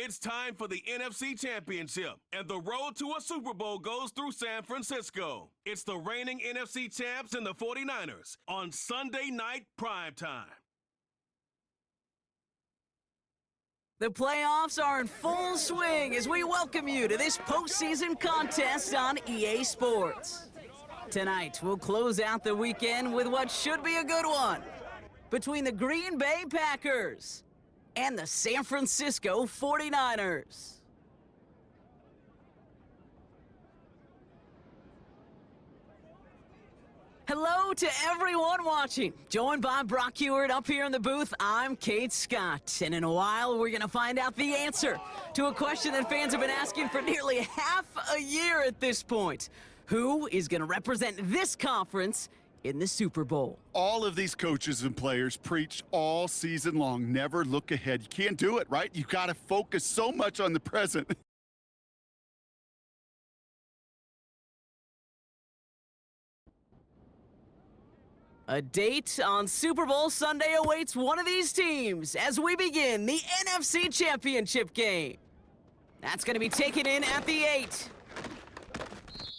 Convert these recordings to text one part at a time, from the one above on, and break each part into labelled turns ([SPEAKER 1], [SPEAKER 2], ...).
[SPEAKER 1] It's time for the NFC Championship, and the road to a Super Bowl goes through San Francisco. It's the reigning NFC champs and the 49ers on Sunday night primetime.
[SPEAKER 2] The playoffs are in full swing as we welcome you to this postseason contest on EA Sports. Tonight, we'll close out the weekend with what should be a good one between the Green Bay Packers and the San Francisco 49ers. Hello to everyone watching. Joined by Brock Heward up here in the booth, I'm Kate Scott. And in a while, we're going to find out the answer to a question that fans have been asking for nearly half a year at this point. Who is going to represent this conference in the Super Bowl?
[SPEAKER 3] All of these coaches and players preach all season long, never look ahead. You can't do it, right? You got to focus so much on the present.
[SPEAKER 2] A date on Super Bowl Sunday awaits one of these teams as we begin the NFC Championship game. That's going to be taken in at the 8.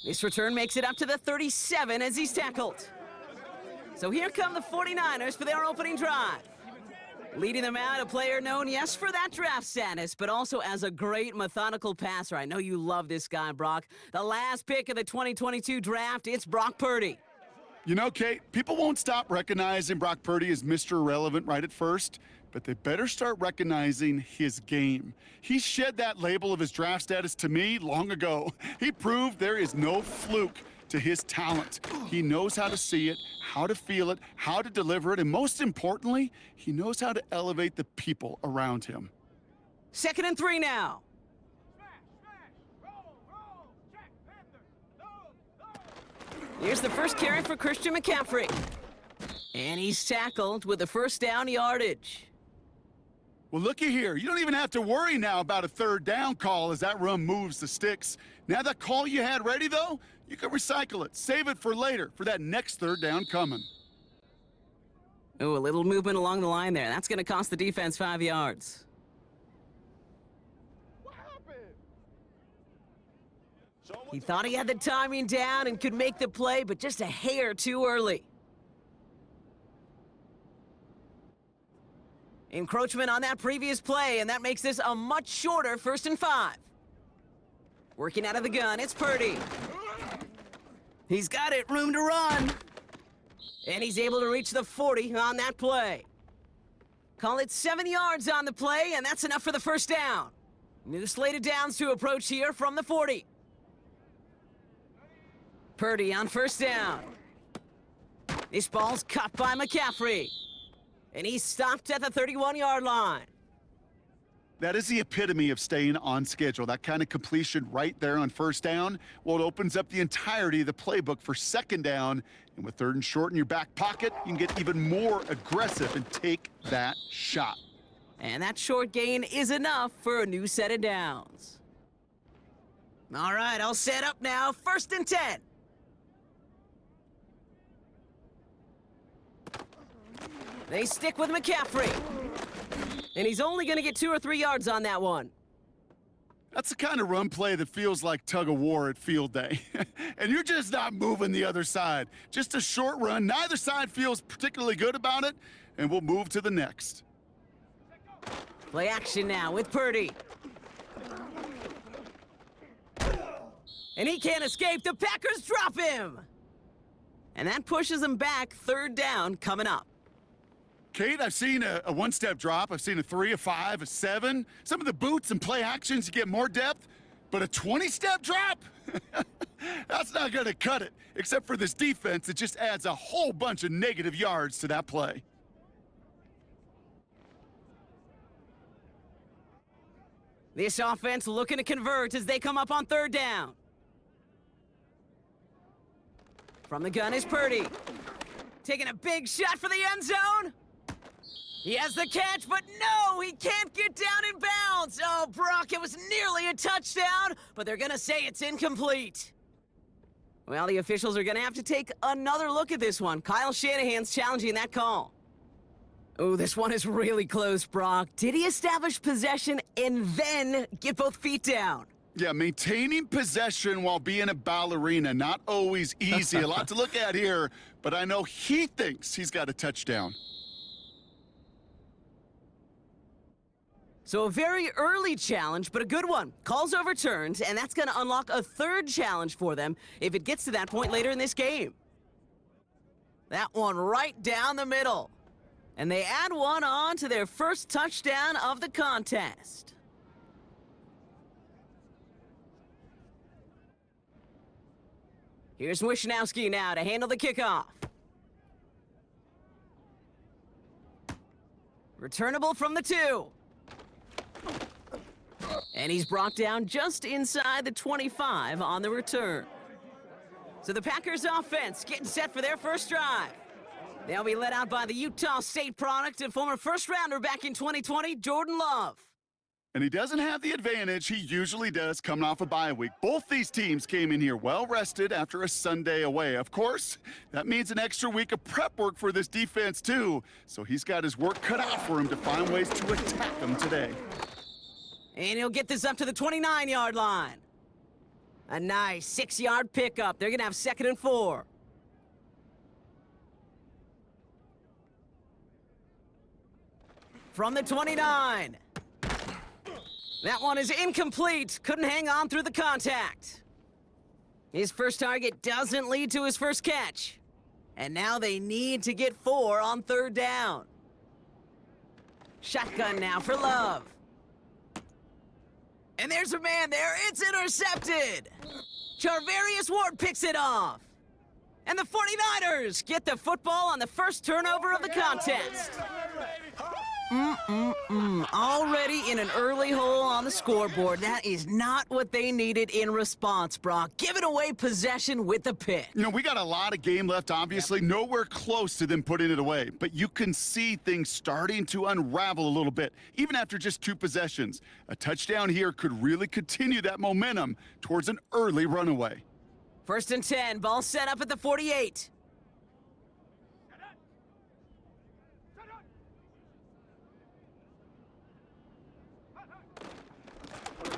[SPEAKER 2] This return makes it up to the 37 as he's tackled. So here come the 49ers for their opening drive. Leading them out, a player known, yes, for that draft status, but also as a great methodical passer. I know you love this guy, Brock. The last pick of the 2022 draft, it's Brock Purdy.
[SPEAKER 3] You know, Kate, people won't stop recognizing Brock Purdy as Mr. Irrelevant right at first, but they better start recognizing his game. He shed that label of his draft status to me long ago. He proved there is no fluke to his talent. He knows how to see it, how to feel it, how to deliver it, and most importantly, he knows how to elevate the people around him.
[SPEAKER 2] 2nd and 3 now. Here's the first carry for Christian McCaffrey. And he's tackled with the first down yardage.
[SPEAKER 3] Well, looky here. You don't even have to worry now about a third down call as that run moves the sticks. Now that call you had ready, though, you can recycle it. Save it for later, for that next third down coming.
[SPEAKER 2] Oh, a little movement along the line there. That's going to cost the defense 5 yards. He thought he had the timing down and could make the play, but just a hair too early. Encroachment on that previous play, and that makes this a much shorter 1st and 5. Working out of the gun, it's Purdy. He's got it, room to run. And he's able to reach the 40 on that play. Call it 7 yards on the play, and that's enough for the first down. New slate of downs to approach here from the 40. Purdy on first down. This ball's caught by McCaffrey. And he's stopped at the 31-yard line.
[SPEAKER 3] That is the epitome of staying on schedule. That kind of completion right there on first down. Well, it opens up the entirety of the playbook for 2nd down. And with 3rd and short in your back pocket, you can get even more aggressive and take that shot.
[SPEAKER 2] And that short gain is enough for a new set of downs. All right, I'll set up now. 1st and 10. They stick with McCaffrey. And he's only going to get 2 or 3 yards on that one.
[SPEAKER 3] That's the kind of run play that feels like tug-of-war at field day. And you're just not moving the other side. Just a short run. Neither side feels particularly good about it, and we'll move to the next.
[SPEAKER 2] Play action now with Purdy. And he can't escape. The Packers drop him. And that pushes him back. 3rd down coming up.
[SPEAKER 3] Kate, I've seen a one-step drop. I've seen a 3, a 5, a 7. Some of the boots and play actions, you get more depth. But a 20-step drop? That's not going to cut it, except for this defense that just adds a whole bunch of negative yards to that play.
[SPEAKER 2] This offense looking to convert as they come up on 3rd down. From the gun is Purdy. Taking a big shot for the end zone. He has the catch, but no, he can't get down in bounds. Oh, Brock, it was nearly a touchdown, but they're going to say it's incomplete. Well, the officials are going to have to take another look at this one. Kyle Shanahan's challenging that call. Oh, this one is really close, Brock. Did he establish possession and then get both feet down?
[SPEAKER 3] Yeah, maintaining possession while being a ballerina, not always easy. A lot to look at here, but I know he thinks he's got a touchdown.
[SPEAKER 2] So a very early challenge, but a good one. Calls overturned, and that's going to unlock a third challenge for them if it gets to that point later in this game. That one right down the middle. And they add one on to their first touchdown of the contest. Here's Wishnowski now to handle the kickoff. Returnable from the 2. And he's brought down just inside the 25 on the return. So the Packers offense getting set for their first drive. They'll be led out by the Utah State product and former first-rounder back in 2020, Jordan Love.
[SPEAKER 3] And he doesn't have the advantage he usually does coming off a bye week. Both these teams came in here well-rested after a Sunday away. Of course, that means an extra week of prep work for this defense, too. So he's got his work cut out for him to find ways to attack them today.
[SPEAKER 2] And he'll get this up to the 29-yard line. A nice 6-yard pickup. They're going to have 2nd and 4. From the 29. That one is incomplete. Couldn't hang on through the contact. His first target doesn't lead to his first catch. And now they need to get 4 on 3rd down. Shotgun now for Love. And there's a man there. It's intercepted. Charvarius Ward picks it off. And the 49ers get the football on the first turnover of the contest. Already in an early hole on the scoreboard. That is not what they needed in response, Brock. Giving away possession with the pick.
[SPEAKER 3] You know, we got a lot of game left, obviously. Nowhere close to them putting it away. But you can see things starting to unravel a little bit, even after just 2 possessions. A touchdown here could really continue that momentum towards an early runaway.
[SPEAKER 2] 1st and 10, ball set up at the 48.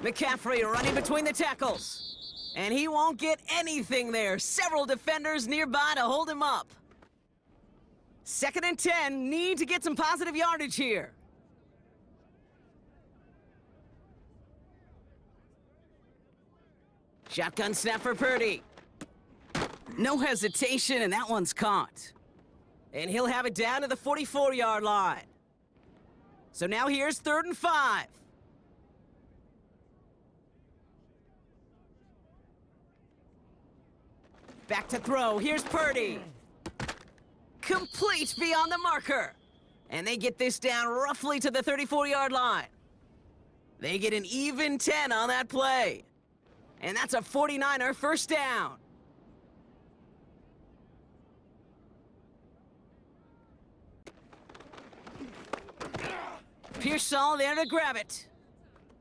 [SPEAKER 2] McCaffrey running between the tackles. And he won't get anything there. Several defenders nearby to hold him up. 2nd and 10, need to get some positive yardage here. Shotgun snap for Purdy. No hesitation, and that one's caught. And he'll have it down to the 44-yard line. So now here's 3rd and 5. Back to throw. Here's Purdy. Complete beyond the marker. And they get this down roughly to the 34-yard line. They get an even 10 on that play. And that's a 49er first down. Pearsall there to grab it.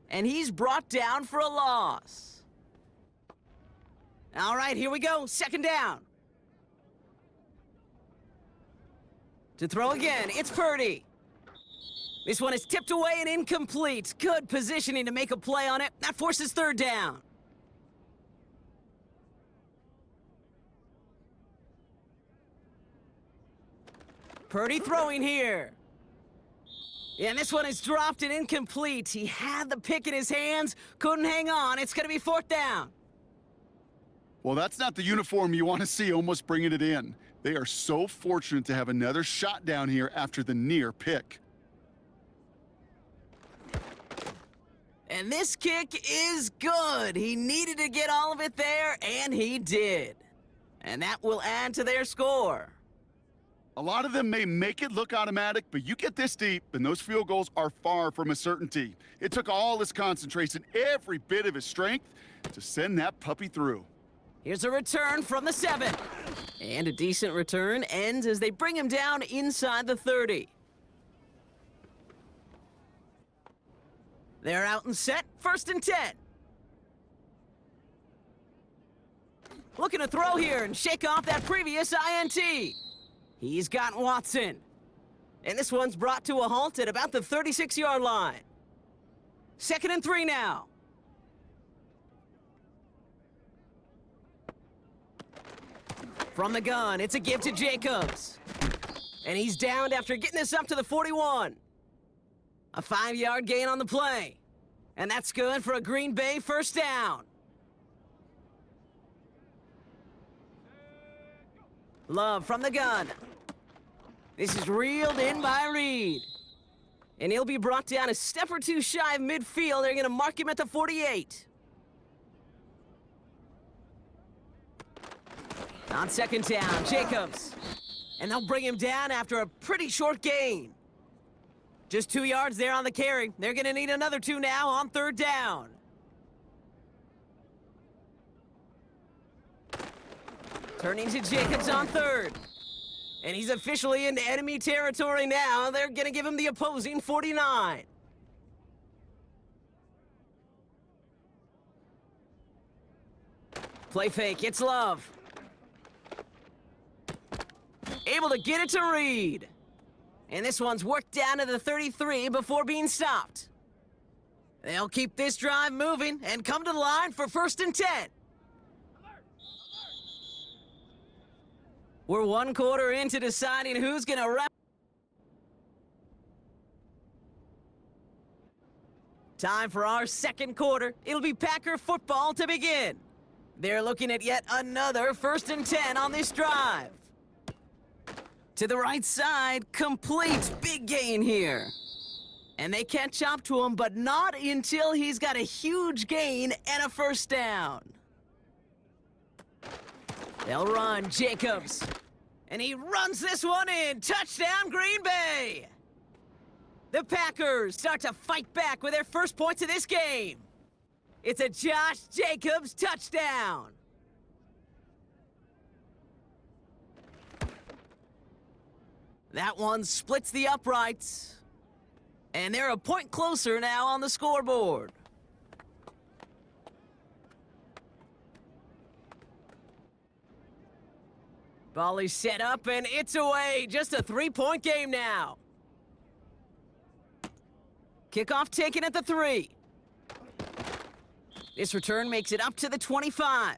[SPEAKER 2] And he's brought down for a loss. All right, here we go. 2nd down. To throw again, it's Purdy. This one is tipped away and incomplete. Good positioning to make a play on it. That forces 3rd down. Purdy throwing here. Yeah, and this one is dropped and incomplete. He had the pick in his hands, couldn't hang on. It's going to be 4th down.
[SPEAKER 3] Well, that's not the uniform you want to see almost bringing it in. They are so fortunate to have another shot down here after the near pick.
[SPEAKER 2] And this kick is good. He needed to get all of it there, and he did. And that will add to their score.
[SPEAKER 3] A lot of them may make it look automatic, but you get this deep, and those field goals are far from a certainty. It took all his concentration, every bit of his strength, to send that puppy through.
[SPEAKER 2] Here's a return from the 7. And a decent return ends as they bring him down inside the 30. They're out and set, 1st and 10. Looking to throw here and shake off that previous INT. He's got Watson. And this one's brought to a halt at about the 36-yard line. 2nd and 3 now. From the gun, it's a give to Jacobs. And he's downed after getting this up to the 41. A 5-yard gain on the play. And that's good for a Green Bay first down. Love from the gun. This is reeled in by Reed. And he'll be brought down a step or two shy of midfield. They're going to mark him at the 48. On 2nd down, Jacobs. And they'll bring him down after a pretty short gain. Just 2 yards there on the carry. They're going to need another 2 now on 3rd down. Turning to Jacobs on 3rd. And he's officially in enemy territory now. They're going to give him the opposing 49. Play fake, it's Love. Able to get it to Reed. And this one's worked down to the 33 before being stopped. They'll keep this drive moving and come to the line for 1st and 10. We're 1 quarter into deciding who's going to wrap. Time for our 2nd quarter. It'll be Packer football to begin. They're looking at yet another 1st and 10 on this drive. To the right side, complete big gain here. And they catch up to him, but not until he's got a huge gain and a 1st down. They'll run, Jacobs. And he runs this one in. Touchdown, Green Bay! The Packers start to fight back with their first points of this game. It's a Josh Jacobs touchdown. That one splits the uprights. And they're a point closer now on the scoreboard. Volley set up, and it's away. Just a 3-point game now. Kickoff taken at the 3. This return makes it up to the 25.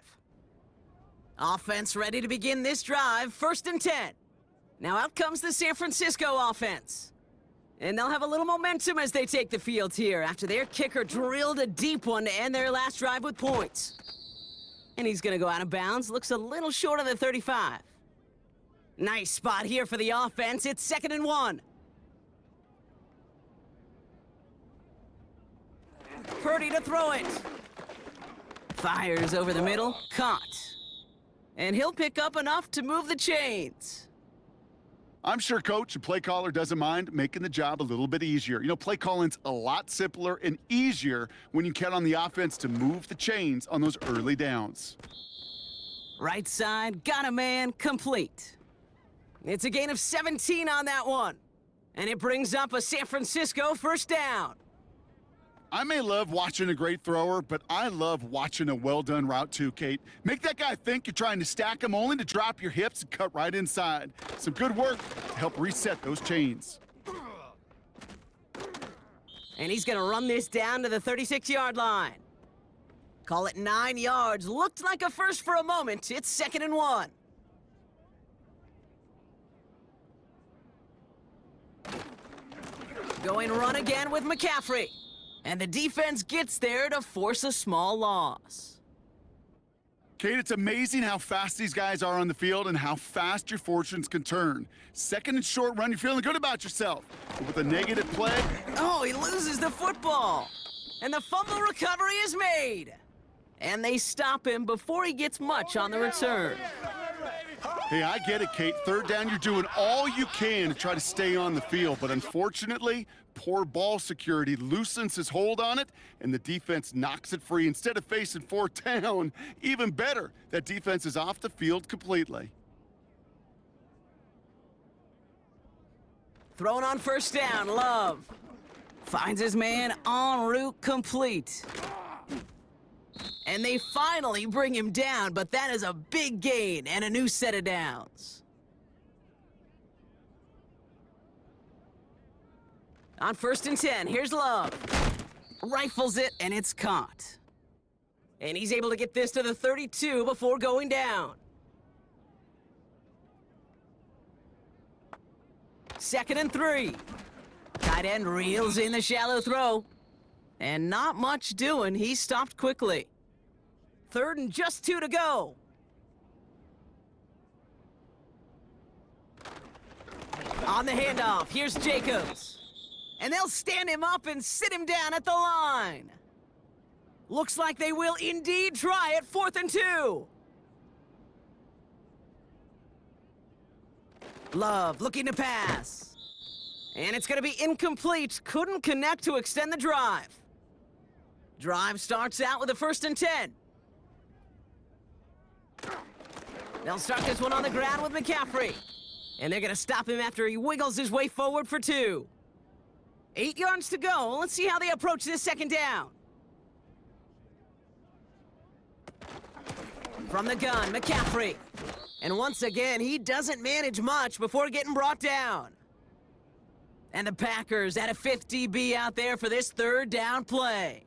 [SPEAKER 2] Offense ready to begin this drive, 1st and 10. Now out comes the San Francisco offense. And they'll have a little momentum as they take the field here after their kicker drilled a deep one to end their last drive with points. And he's going to go out of bounds. Looks a little short of the 35. Nice spot here for the offense. It's 2nd and 1. Purdy to throw it. Fires over the middle. Caught. And he'll pick up enough to move the chains.
[SPEAKER 3] I'm sure coach and play caller doesn't mind making the job a little bit easier. You know, play calling's a lot simpler and easier when you count on the offense to move the chains on those early downs.
[SPEAKER 2] Right side, got a man, complete. It's a gain of 17 on that one. And it brings up a San Francisco 1st down.
[SPEAKER 3] I may love watching a great thrower, but I love watching a well-done route too, Kate. Make that guy think you're trying to stack him only to drop your hips and cut right inside. Some good work to help reset those chains.
[SPEAKER 2] And he's going to run this down to the 36-yard line. Call it 9 yards. Looked like a first for a moment. It's 2nd and 1. Going run again with McCaffrey. And the defense gets there to force a small loss.
[SPEAKER 3] Kate, it's amazing how fast these guys are on the field and how fast your fortunes can turn. 2nd and short run, you're feeling good about yourself. But with a negative play...
[SPEAKER 2] Oh, he loses the football. And the fumble recovery is made. And they stop him before he gets much on the return.
[SPEAKER 3] Hey, I get it, Kate. 3rd down, you're doing all you can to try to stay on the field. But unfortunately, poor ball security loosens his hold on it, and the defense knocks it free. Instead of facing 4th down, even better, that defense is off the field completely.
[SPEAKER 2] Thrown on 1st down, Love. Finds his man en route, complete. And they finally bring him down, but that is a big gain and a new set of downs. On 1st and 10, here's Love. Rifles it, and it's caught. And he's able to get this to the 32 before going down. 2nd and 3. Tight end reels in the shallow throw. And not much doing. He stopped quickly. 3rd and just 2 to go. On the handoff, here's Jacobs. And they'll stand him up and sit him down at the line. Looks like they will indeed try it. 4th and 2. Love looking to pass. And it's going to be incomplete. Couldn't connect to extend the drive. Drive starts out with a 1st and 10. They'll start this one on the ground with McCaffrey. And they're going to stop him after he wiggles his way forward for 2. 8 yards to go. Let's see how they approach this 2nd down. From the gun, McCaffrey. And once again, he doesn't manage much before getting brought down. And the Packers at a 5th DB out there for this 3rd down play.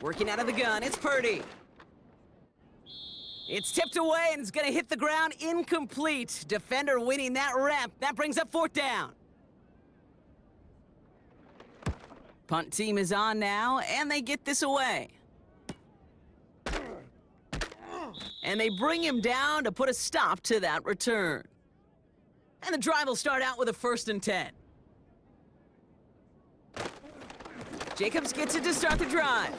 [SPEAKER 2] Working out of the gun, it's Purdy. It's tipped away and it's going to hit the ground incomplete. Defender winning that rep. That brings up 4th down. Punt team is on now, and they get this away. And they bring him down to put a stop to that return. And the drive will start out with a 1st and 10. Jacobs gets it to start the drive.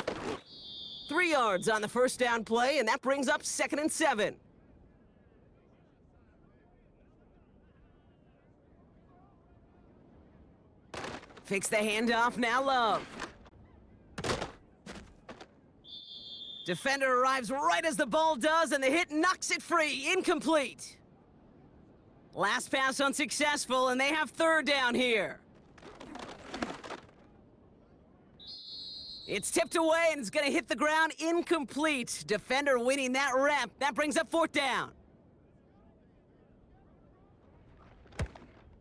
[SPEAKER 2] 3 yards on the 1st down play, and that brings up 2nd and 7. Fix the handoff, now Love. Defender arrives right as the ball does, and the hit knocks it free. Incomplete. Last pass unsuccessful, and they have 3rd down here. It's tipped away, and it's going to hit the ground incomplete. Defender winning that rep. That brings up 4th down.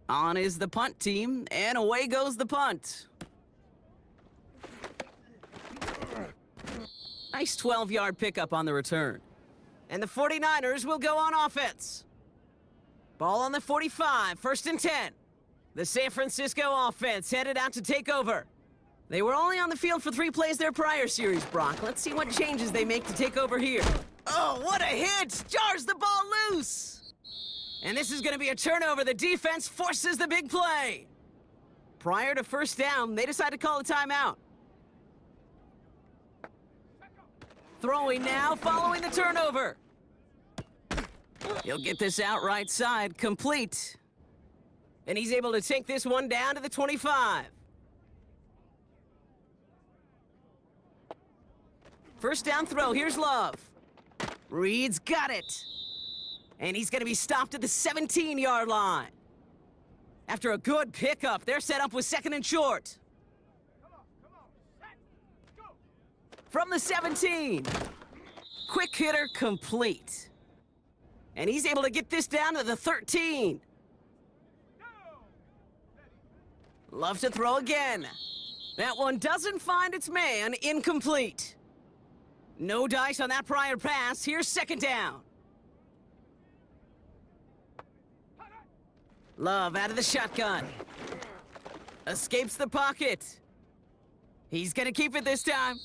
[SPEAKER 2] On is the punt team, and away goes the punt. Nice 12-yard pickup on the return. And the 49ers will go on offense. Ball on the 45, 1st and 10. The San Francisco offense headed out to take over. They were only on the field for 3 plays their prior series, Brock. Let's see what changes they make to take over here. Oh, what a hit! Jars the ball loose! And this is going to be a turnover. The defense forces the big play. Prior to 1st down, they decide to call a timeout. Throwing now, following the turnover. He'll get this out right side, complete. And he's able to take this one down to the 25. 1st down throw, here's Love. Reed's got it. And he's going to be stopped at the 17-yard line. After a good pickup, they're set up with 2nd and short. From the 17. Quick hitter complete. And he's able to get this down to the 13. Love to throw again. That one doesn't find its man, incomplete. No dice on that prior pass. Here's 2nd down. Love out of the shotgun. Escapes the pocket. He's gonna keep it this time.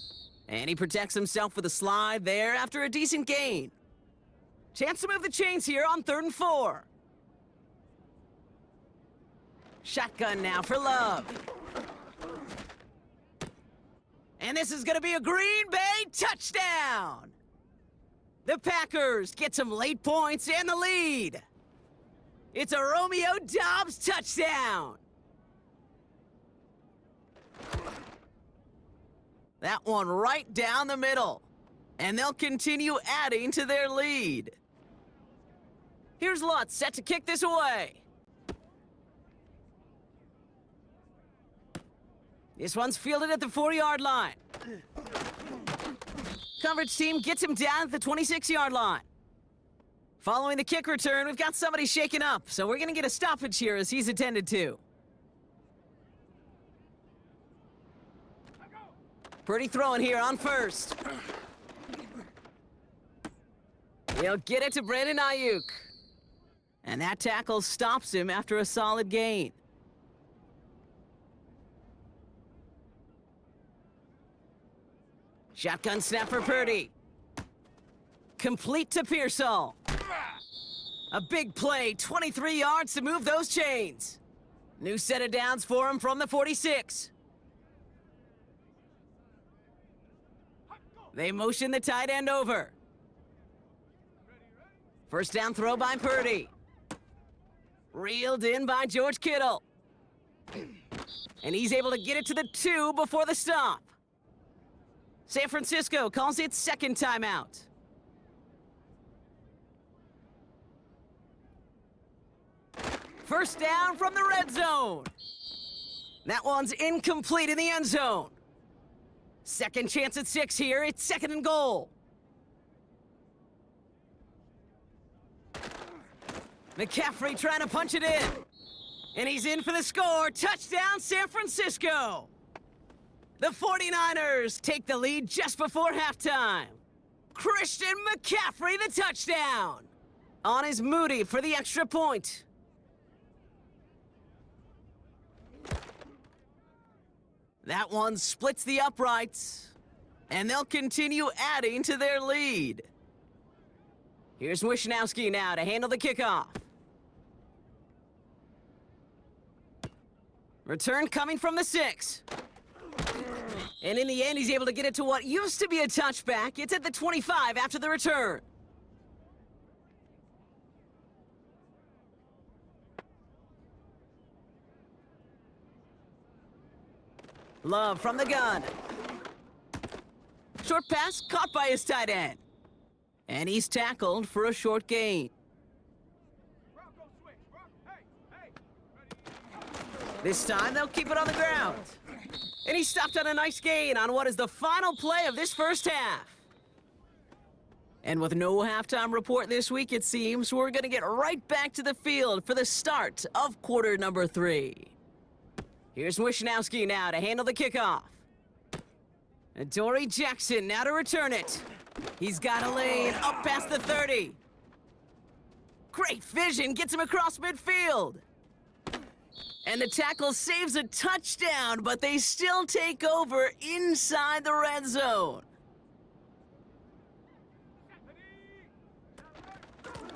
[SPEAKER 2] And he protects himself with a slide there after a decent gain. Chance to move the chains here on 3rd and 4. Shotgun now for Love. And this is gonna be a Green Bay touchdown! The Packers get some late points and the lead. It's a Romeo Doubs touchdown! That one right down the middle. And they'll continue adding to their lead. Here's Lutz set to kick this away. This one's fielded at the 4-yard line. Coverage team gets him down at the 26-yard line. Following the kick return, we've got somebody shaken up, so we're going to get a stoppage here as he's attended to. Purdy throwing here on first. He'll get it to Brandon Ayuk. And that tackle stops him after a solid gain. Shotgun snap for Purdy. Complete to Pearsall. A big play, 23 yards to move those chains. New set of downs for him from the 46. They motion the tight end over. First down throw by Purdy. Reeled in by George Kittle. And he's able to get it to the 2 before the stop. San Francisco calls it second timeout. First down from the red zone. That one's incomplete in the end zone. Second chance at 6 here. It's second and goal. McCaffrey trying to punch it in. And he's in for the score. Touchdown, San Francisco. The 49ers take the lead just before halftime. Christian McCaffrey, the touchdown. On is Moody for the extra point. That one splits the uprights. And they'll continue adding to their lead. Here's Wishnowski now to handle the kickoff. Return coming from the 6. And in the end, he's able to get it to what used to be a touchback. It's at the 25 after the return. Love from the gun. Short pass caught by his tight end. And he's tackled for a short gain. This time they'll keep it on the ground. And he stopped on a nice gain on what is the final play of this first half. And with no halftime report this week, it seems we're going to get right back to the field for the start of quarter number 3. Here's Wishnowski now to handle the kickoff. And Dory Jackson now to return it. He's got a lane up past the 30. Great vision, gets him across midfield. And the tackle saves a touchdown, but they still take over inside the red zone.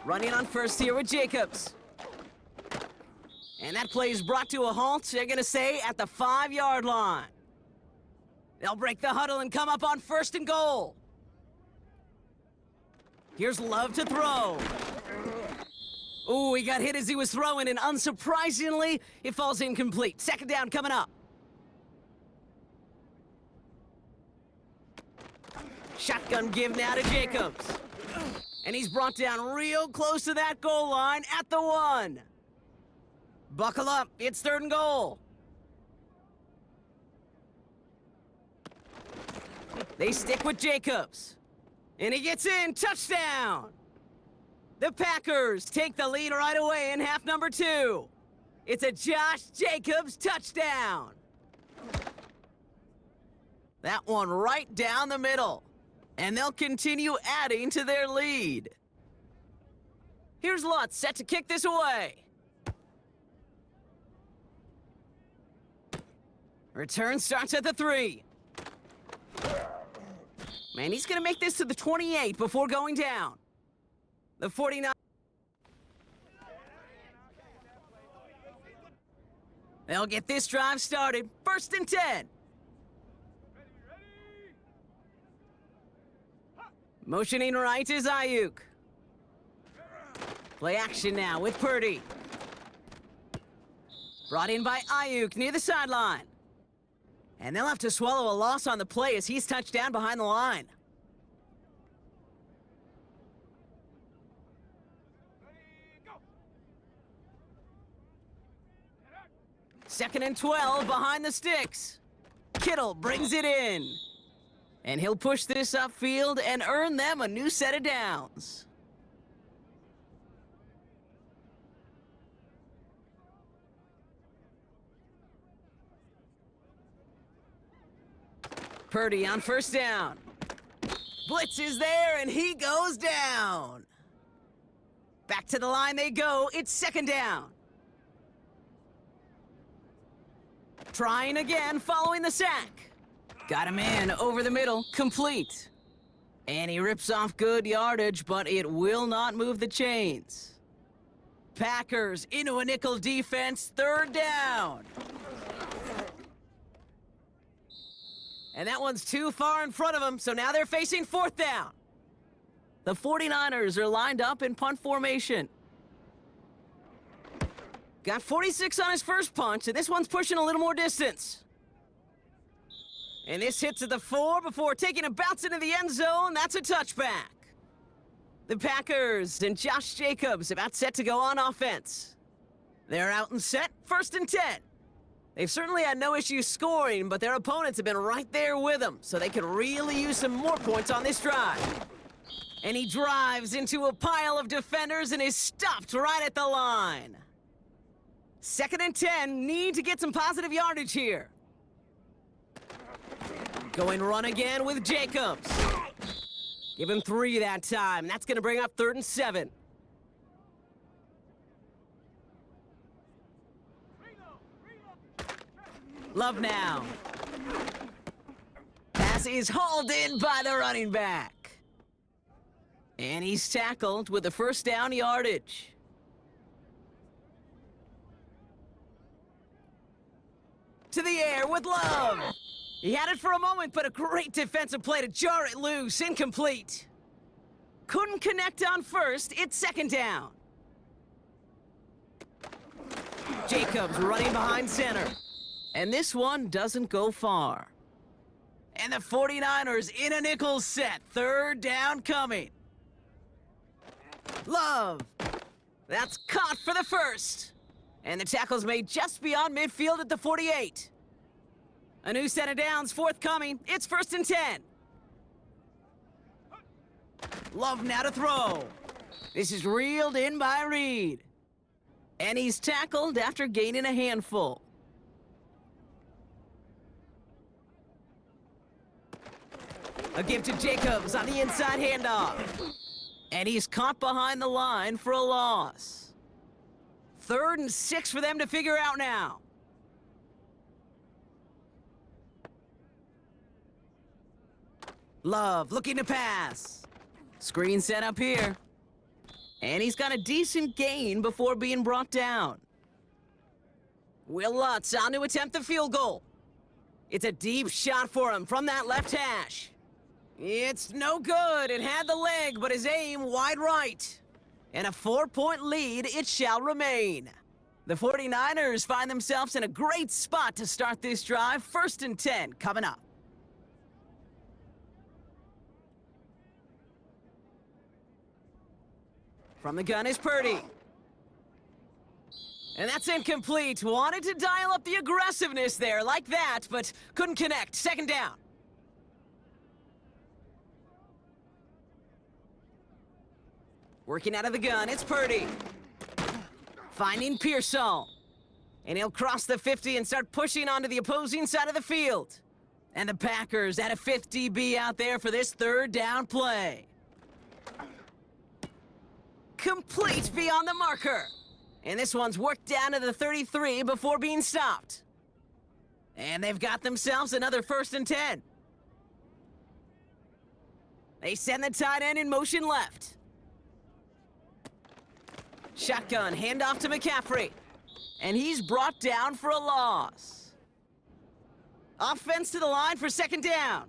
[SPEAKER 2] Running on first here with Jacobs. And that play is brought to a halt, they're going to say, at the 5-yard line. They'll break the huddle and come up on first and goal. Here's Love to throw. Ooh, he got hit as he was throwing, and unsurprisingly, it falls incomplete. Second down coming up. Shotgun give now to Jacobs. And he's brought down real close to that goal line at the 1. Buckle up, it's third and goal. They stick with Jacobs. And he gets in, touchdown! The Packers take the lead right away in half number 2. It's a Josh Jacobs touchdown. That one right down the middle. And they'll continue adding to their lead. Here's Lutz set to kick this away. Return starts at the 3. Man, he's going to make this to the 28 before going down. The 49. They'll get this drive started. First and 10. Motioning right is Ayuk. Play action now with Purdy. Brought in by Ayuk near the sideline. And they'll have to swallow a loss on the play as he's touched down behind the line. Second and 12 behind the sticks. Kittle brings it in. And he'll push this upfield and earn them a new set of downs. Purdy on first down. Blitz is there, and he goes down. Back to the line they go. It's second down. Trying again, following the sack. Got him in, over the middle, complete. And he rips off good yardage, but it will not move the chains. Packers into a nickel defense, third down. And that one's too far in front of them, so now they're facing fourth down. The 49ers are lined up in punt formation. Got 46 on his first punch, and this one's pushing a little more distance. And this hits at the 4 before taking a bounce into the end zone. That's a touchback. The Packers and Josh Jacobs about set to go on offense. They're out and set, first and 10. They've certainly had no issues scoring, but their opponents have been right there with them, so they could really use some more points on this drive. And he drives into a pile of defenders and is stopped right at the line. Second and 10, need to get some positive yardage here. Going run again with Jacobs. Give him 3 that time. That's going to bring up third and 7. Love now. Pass is hauled in by the running back. And he's tackled with the first down yardage. To the air with Love. He had it for a moment, but a great defensive play to jar it loose. Incomplete. Couldn't connect on first. It's second down. Jacobs running behind center. And this one doesn't go far. And the 49ers in a nickel set. Third down coming. Love. That's caught for the first. And the tackle's made just beyond midfield at the 48. A new set of downs forthcoming. It's first and 10. Love now to throw. This is reeled in by Reed. And he's tackled after gaining a handful. A give to Jacobs on the inside handoff. And he's caught behind the line for a loss. Third and 6 for them to figure out now. Love looking to pass. Screen set up here. And he's got a decent gain before being brought down. Will Lutz on to attempt the field goal. It's a deep shot for him from that left hash. It's no good. It had the leg, but his aim wide right. And a 4-point lead it shall remain. The 49ers find themselves in a great spot to start this drive. First and 10 coming up. From the gun is Purdy. And that's incomplete. Wanted to dial up the aggressiveness there like that, but couldn't connect. Second down. Working out of the gun, it's Purdy. Finding Pearsall. And he'll cross the 50 and start pushing onto the opposing side of the field. And the Packers add a 5th DB out there for this third down play. Complete beyond the marker. And this one's worked down to the 33 before being stopped. And they've got themselves another first and 10. They send the tight end in motion left. Shotgun, handoff to McCaffrey. And he's brought down for a loss. Offense to the line for second down.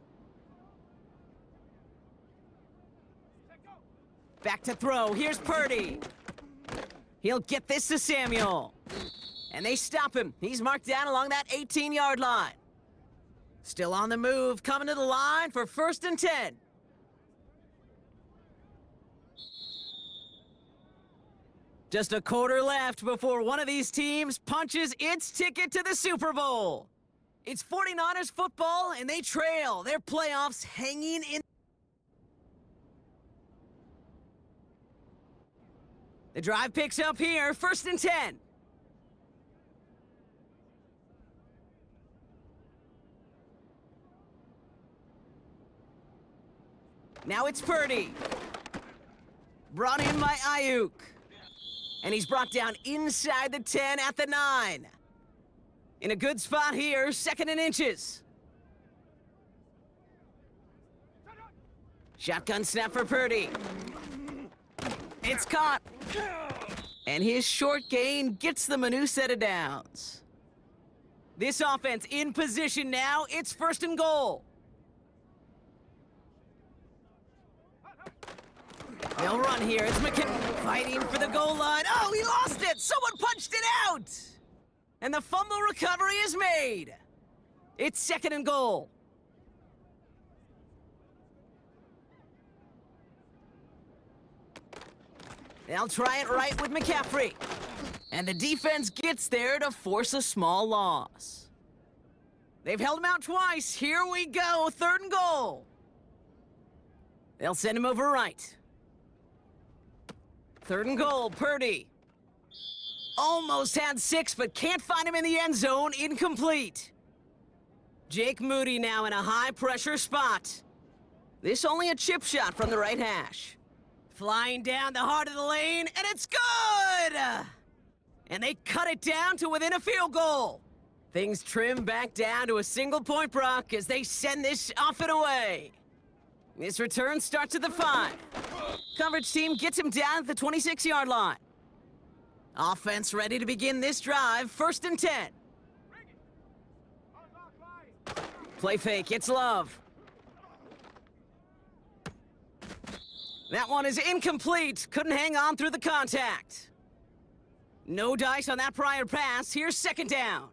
[SPEAKER 2] Back to throw. Here's Purdy. He'll get this to Samuel. And they stop him. He's marked down along that 18-yard line. Still on the move, coming to the line for first and 10. Just a quarter left before one of these teams punches its ticket to the Super Bowl. It's 49ers football, and they trail. Their playoffs hanging in. The drive picks up here, first and 10. Now it's Purdy. Brought in by Ayuk. And he's brought down inside the 10 at the 9. In a good spot here, 2nd and inches. Shotgun snap for Purdy. It's caught. And his short gain gets them a new set of downs. This offense in position now. It's 1st and goal. They'll run here. It's McKinnon fighting for the goal line. Oh, he lost it! Someone punched it out! And the fumble recovery is made. It's 2nd and goal. They'll try it right with McCaffrey. And the defense gets there to force a small loss. They've held him out twice. Here we go, 3rd and goal. They'll send him over right. 3rd and goal, Purdy. Almost had 6, but can't find him in the end zone. Incomplete. Jake Moody now in a high-pressure spot. This only a chip shot from the right hash. Flying down the heart of the lane, and it's good! And they cut it down to within a field goal. Things trim back down to a single-point Brock as they send this off and away. This return starts at the 5. Coverage team gets him down at the 26-yard line. Offense ready to begin this drive, 1st and 10. Play fake, it's Love. That one is incomplete. Couldn't hang on through the contact. No dice on that prior pass. Here's 2nd down.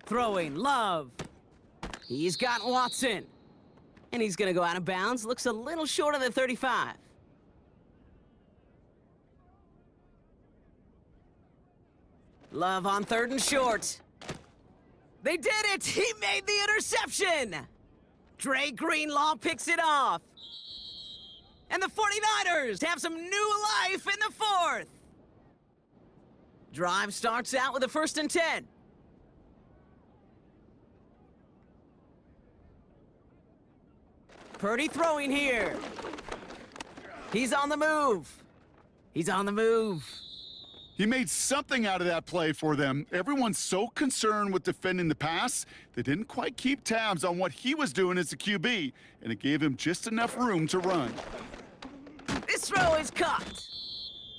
[SPEAKER 2] Throwing, Love. He's got Watson. And he's gonna go out of bounds. Looks a little short of the 35. Love on 3rd and short. They did it! He made the interception! Dre Greenlaw picks it off. And the 49ers have some new life in the 4th. Drive starts out with a 1st and 10. Purdy throwing here. He's on the move. He's on the move.
[SPEAKER 3] He made something out of that play for them. Everyone's so concerned with defending the pass, they didn't quite keep tabs on what he was doing as a QB, and it gave him just enough room to run.
[SPEAKER 2] This throw is caught.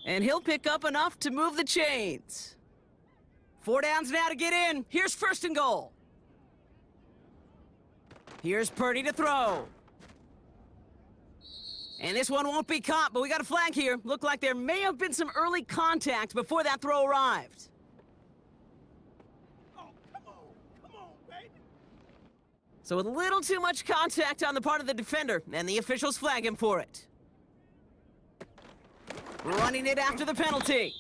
[SPEAKER 2] And he'll pick up enough to move the chains. 4 downs now to get in. Here's 1st and goal. Here's Purdy to throw. And this one won't be caught, but we got a flag here. Looked like there may have been some early contact before that throw arrived.
[SPEAKER 1] Oh, come on, baby.
[SPEAKER 2] So with a little too much contact on the part of the defender, and the officials flag him for it. Running it after the penalty.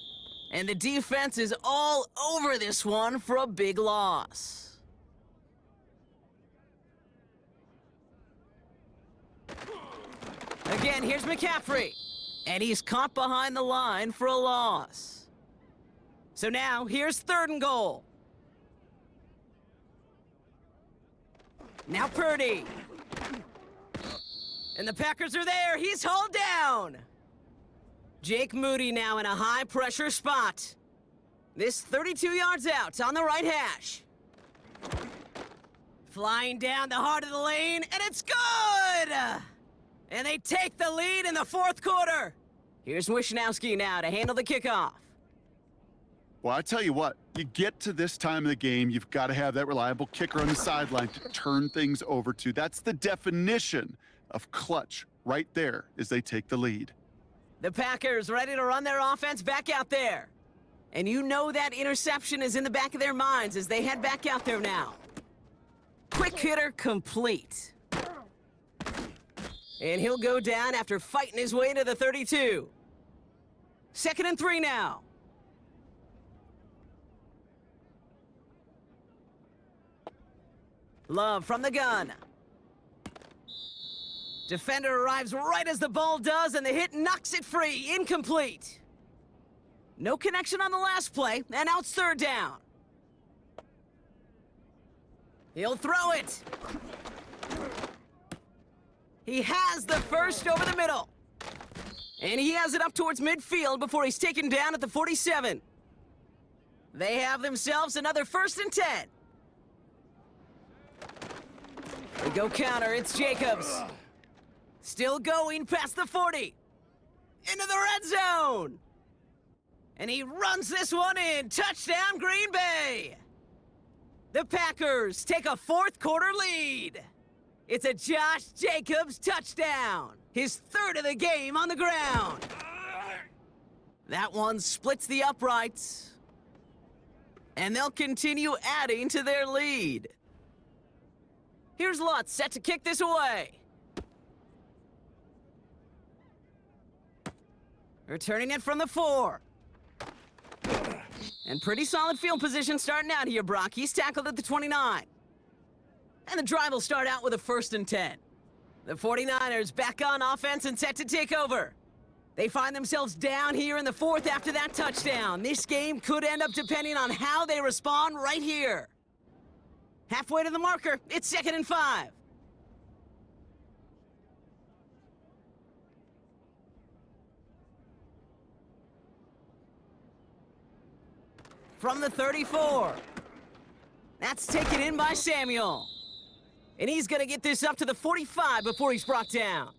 [SPEAKER 2] And the defense is all over this one for a big loss. Again, here's McCaffrey. And he's caught behind the line for a loss. So now, here's 3rd and goal. Now Purdy. And the Packers are there. He's hauled down. Jake Moody now in a high-pressure spot. This 32 yards out on the right hash. Flying down the heart of the lane, and it's good! And they take the lead in the 4th quarter. Here's Wishnowski now to handle the kickoff.
[SPEAKER 3] Well, I tell you what, you get to this time of the game, you've got to have that reliable kicker on the sideline to turn things over to. That's the definition of clutch right there as they take the lead.
[SPEAKER 2] The Packers ready to run their offense back out there. And you know that interception is in the back of their minds as they head back out there now. Quick hitter complete. And he'll go down after fighting his way to the 32. 2nd and 3 now. Love from the gun. Defender arrives right as the ball does, and the hit knocks it free. Incomplete. No connection on the last play, and now it's 3rd down. He'll throw it. He has the first over the middle. And he has it up towards midfield before he's taken down at the 47. They have themselves another 1st and 10. They go counter, it's Jacobs. Still going past the 40. Into the red zone. And he runs this one in. Touchdown, Green Bay. The Packers take a 4th quarter lead. It's a Josh Jacobs touchdown. His 3rd of the game on the ground. That one splits the uprights. And they'll continue adding to their lead. Here's Lutz set to kick this away. Returning it from the 4. And pretty solid field position starting out here, Brock. He's tackled at the 29. And the drive will start out with a 1st and 10. The 49ers back on offense and set to take over. They find themselves down here in the 4th after that touchdown. This game could end up depending on how they respond right here. Halfway to the marker, it's 2nd and 5. From the 34. That's taken in by Samuel. And he's going to get this up to the 45 before he's brought down.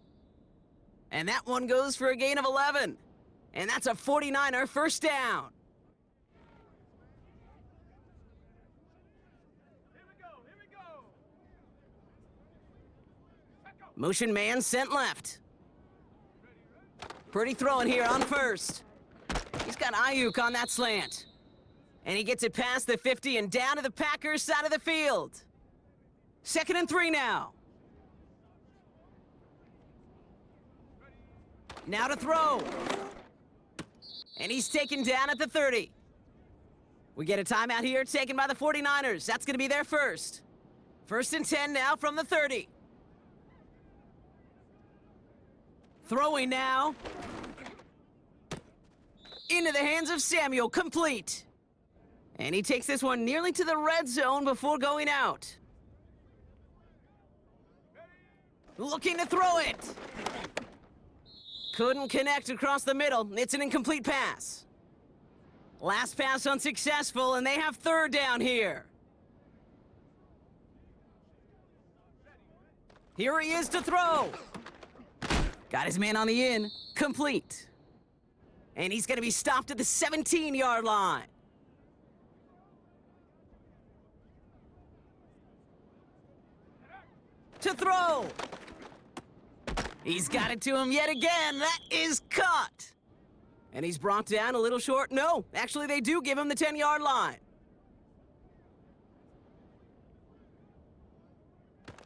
[SPEAKER 2] And that one goes for a gain of 11. And that's a 49er 1st down.
[SPEAKER 1] Here we go.
[SPEAKER 2] Motion man sent left. Pretty throwing here on 1st. He's got Ayuk on that slant. And he gets it past the 50 and down to the Packers side of the field. 2nd and 3 now. Now to throw. And he's taken down at the 30. We get a timeout here taken by the 49ers. That's going to be their 1st. 1st and 10 now from the 30. Throwing now. Into the hands of Samuel, complete. And he takes this one nearly to the red zone before going out. Looking to throw it. Couldn't connect across the middle. It's an incomplete pass. Last pass unsuccessful, and they have 3rd down here. Here he is to throw. Got his man on the in. Complete. And he's going to be stopped at the 17-yard line. To throw. He's got it to him yet again. That is caught. And he's brought down a little short. No, actually they do give him the 10-yard line.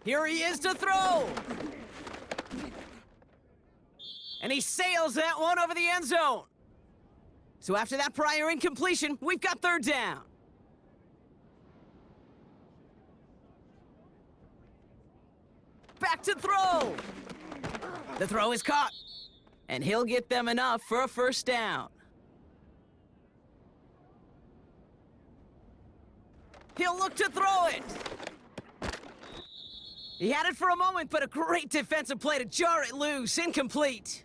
[SPEAKER 2] Here he is to throw. And he sails that one over the end zone. So after that prior incompletion, we've got 3rd down. Back to throw. The throw is caught. And he'll get them enough for a 1st down. He'll look to throw it. He had it for a moment, but a great defensive play to jar it loose. Incomplete.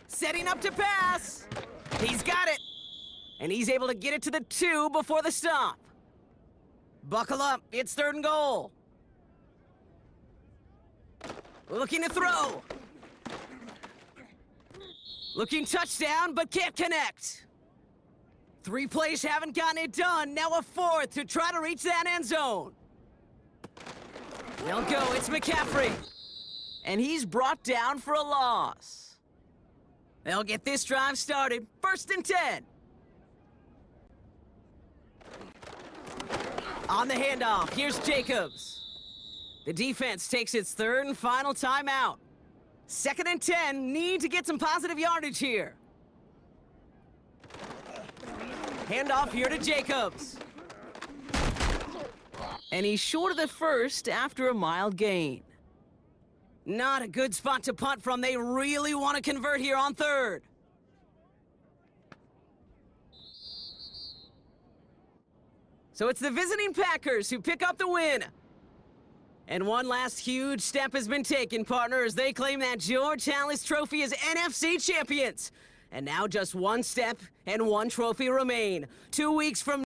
[SPEAKER 2] Setting up to pass. He's got it. And he's able to get it to the 2 before the stop. Buckle up, it's 3rd and goal. Looking to throw. Looking touchdown, but can't connect. 3 plays haven't gotten it done. Now a 4th to try to reach that end zone. They'll go, it's McCaffrey. And he's brought down for a loss. They'll get this drive started. 1st and 10. On the handoff, here's Jacobs. The defense takes its 3rd and final timeout. 2nd and 10, need to get some positive yardage here. Handoff here to Jacobs. And he's short of the 1st after a mild gain. Not a good spot to punt from. They really want to convert here on 3rd. So it's the visiting Packers who pick up the win. And one last huge step has been taken, partner, as they claim that George Halas trophy as NFC champions. And now just one step and one trophy remain. 2 weeks from